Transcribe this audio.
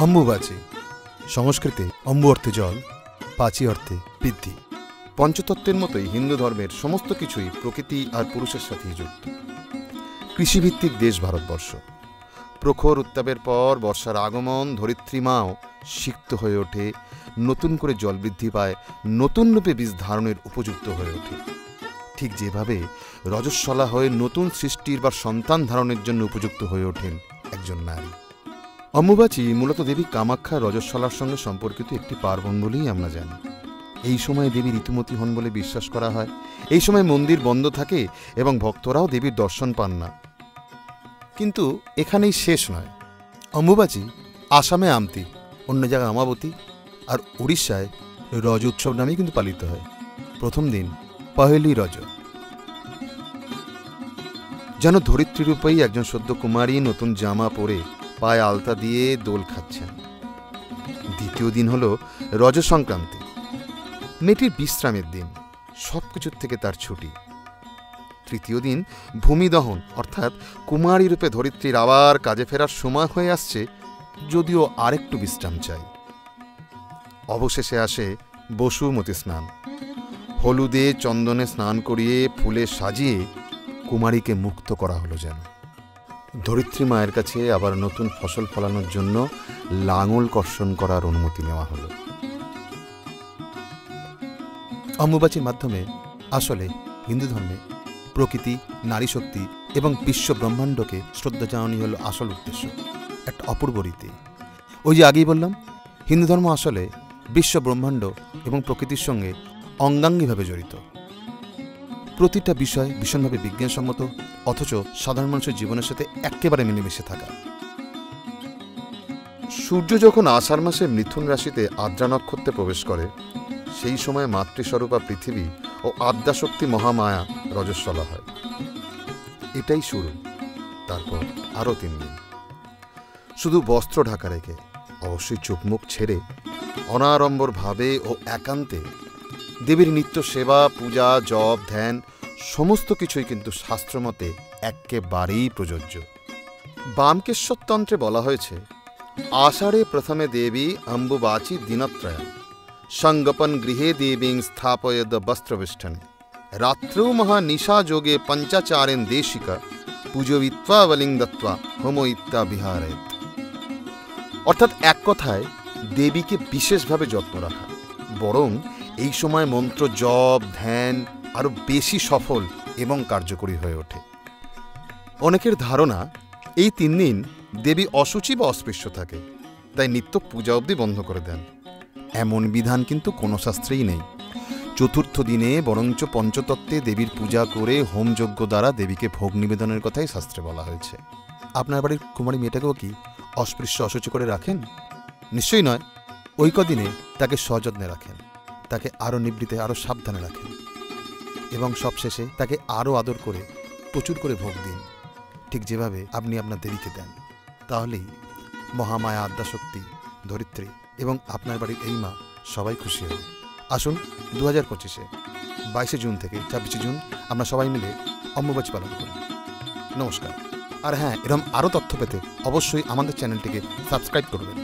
অম্বুবাচী সংস্কৃতে অম্বু অর্থে জল, বাচী অর্থে বৃদ্ধি। পঞ্চতত্ত্বের মতোই হিন্দু ধর্মের সমস্ত কিছুই প্রকৃতি আর পুরুষের সাথেই যুক্ত। কৃষিভিত্তিক দেশ ভারতবর্ষ। প্রখর উত্তাপের পর বর্ষার আগমন, ধরিত্রী মাও সিক্ত হয়ে ওঠে, নতুন করে জল বৃদ্ধি পায়, নতুন রূপে বীজ ধারণের উপযুক্ত হয়ে ওঠে। ঠিক যেভাবে রজস্বলা হয়ে নতুন সৃষ্টির বা সন্তান ধারণের জন্য উপযুক্ত হয়ে ওঠেন একজন নারী। অম্বুবাচী মূলত দেবী কামাখ্যা রজস্বলার সঙ্গে সম্পর্কিত একটি পার্বণ বলেই আমরা জানি। এই সময় দেবী ঋতুমতী হন বলে বিশ্বাস করা হয়। এই সময় মন্দির বন্ধ থাকে এবং ভক্তরাও দেবীর দর্শন পান না। কিন্তু এখানেই শেষ নয়। অম্বুবাচী আসামে আমতি, অন্য জায়গায় আমাবতী, আর উড়িষ্যায় রজ উৎসব নামেই কিন্তু পালিত হয়। প্রথম দিন পহেলি রজ, যেন ধরিত্রীরূপেই একজন সদ্য কুমারী নতুন জামা পরে পায়ে আলতা দিয়ে দোল খাচ্ছেন। দ্বিতীয় দিন হল রজ সংক্রান্তি, মেয়েটির বিশ্রামের দিন, সবকিছুর থেকে তার ছুটি। তৃতীয় দিন ভূমিদহন, অর্থাৎ কুমারী রূপে ধরিত্রীর আবার কাজে ফেরার সময় হয়ে আসছে, যদিও আরেকটু বিশ্রাম চাই। অবশেষে আসে বসুমতী স্নান। হলুদে চন্দনে স্নান করিয়ে ফুলে সাজিয়ে কুমারীকে মুক্ত করা হলো। যেন ধরিত্রী মায়ের কাছে আবার নতুন ফসল ফলানোর জন্য লাঙল কর্ষণ করার অনুমতি নেওয়া হলো। অম্বুবাচীর মাধ্যমে আসলে হিন্দু ধর্মে প্রকৃতি, নারী শক্তি এবং বিশ্ব ব্রহ্মাণ্ডকে শ্রদ্ধা জানানো হল আসল উদ্দেশ্য। একটা অপূর্ব রীতি। ওই যে আগেই বললাম, হিন্দু ধর্ম আসলে বিশ্ব ব্রহ্মাণ্ড এবং প্রকৃতির সঙ্গে অঙ্গাঙ্গিভাবে জড়িত। প্রতিটা বিষয় ভীষণভাবে বিজ্ঞানসম্মত, অথচ সাধারণ মানুষের জীবনের সাথে একেবারে মিলেমিশে থাকা। সূর্য যখন আষাঢ় মাসে মিথুন রাশিতে আদ্রা নক্ষত্রে প্রবেশ করে, সেই সময় মাতৃস্বরূপা পৃথিবী ও আদ্যাশক্তি মহামায়া রজস্বলা হয়। এটাই শুরু। তারপর আরও 3 দিন শুধু বস্ত্র ঢাকা রেখে, অবশ্যই চোখ মুখ ছেড়ে, অনাড়ম্বর ভাবে ও একান্তে দেবীর নিত্য সেবা, পূজা, জপ, ধ্যান সমস্ত কিছুই কিন্তু শাস্ত্রমতে একেবারেই প্রযোজ্য। বামকেশ্বর তন্ত্রে বলা হয়েছে, আষাঢ়ে প্রথমে দেবী অম্বুবাচী দিনত্রয়ম সঙ্গপন গৃহে দেবীং স্থাপয়দ বস্ত্রবেষ্টনে রাত্রেও মহানিশা যোগে পঞ্চাচারেন দেশিকা পূজবিত্বা বলিং দত্ত্বা হোময়িত্বা বিহারেত। অর্থাৎ এক কথায় দেবীকে বিশেষভাবে যত্ন রাখা, বরং এই সময় মন্ত্র জপ, ধ্যান আরও বেশি সফল এবং কার্যকরী হয়ে ওঠে। অনেকের ধারণা এই 3 দিন দেবী অশুচি বা অস্পৃশ্য থাকে, তাই নিত্য পূজা অবধি বন্ধ করে দেন। এমন বিধান কিন্তু কোনো শাস্ত্রেই নেই। চতুর্থ দিনে বরঞ্চ পঞ্চতত্ত্বে দেবীর পূজা করে হোমযজ্ঞ দ্বারা দেবীকে ভোগ নিবেদনের কথাই শাস্ত্রে বলা হয়েছে। আপনার বাড়ির কুমারী মেয়েটাকেও কি অস্পৃশ্য অশুচি করে রাখেন? নিশ্চয়ই নয়। ওই কদিনে তাকে সযত্নে রাখেন, তাকে আরও নিবৃত্তে, আরও সাবধানে রাখেন এবং সবশেষে তাকে আরও আদর করে প্রচুর করে ভোগ দিন, ঠিক যেভাবে আপনি আপনার দেবীকে দেন। তাহলেই মহামায়া, আদ্যাশক্তি, ধরিত্রী এবং আপনার বাড়ির এই মা সবাই খুশি হবে। আসুন 2025-এ 22শে জুন থেকে 26শে জুন আমরা সবাই মিলে অম্বুবাচী পালন করি। নমস্কার। আর হ্যাঁ, এরকম আরও তথ্য পেতে অবশ্যই আমাদের চ্যানেলটিকে সাবস্ক্রাইব করবেন।